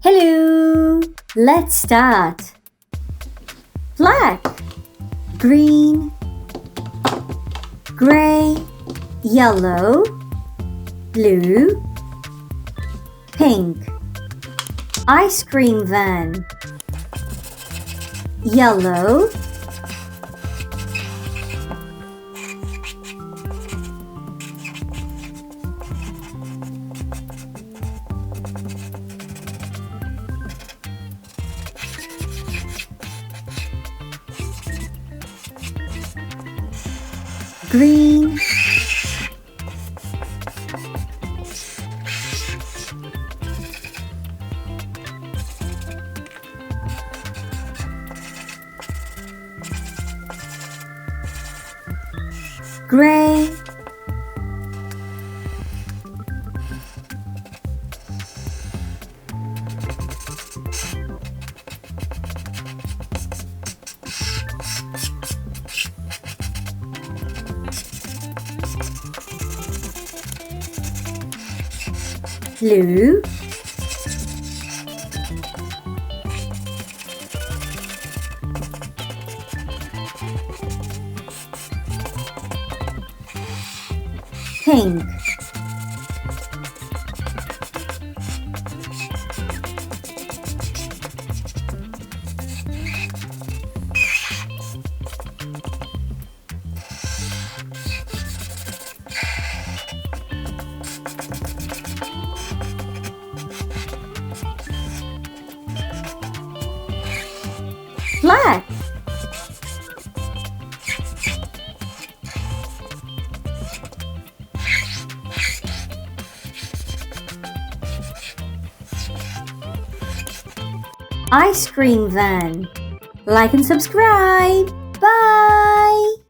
Hello! Let's start. Black, green, gray, yellow, blue, pink. Ice cream van. Yellow, green, gray, blue, pink, black, ice cream van. Like and subscribe. Bye!